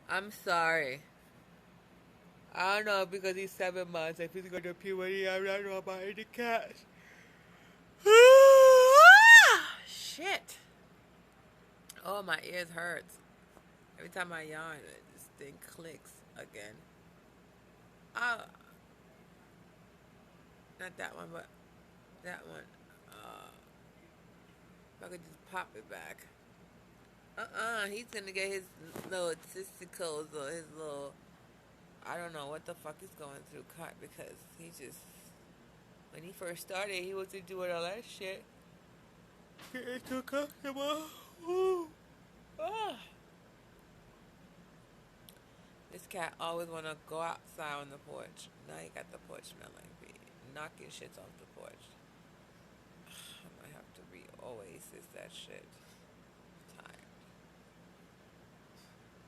I'm sorry. I don't know because he's 7 months. If he's going to puberty, I'm not know about any cats. Shit. Oh, my ears hurts. Every time I yawn, this thing clicks again. Oh, not that one, but that one. If I could just pop it back. He's gonna get his little testicles or his little, I don't know what the fuck he's going through cut because he just, when he first started, he wasn't doing all that shit. Getting too comfortable. Ooh. Ah. This cat always wanna go outside on the porch. Now he got the porch smelling. Be knocking shit off the porch. I might have to re-oasis that shit.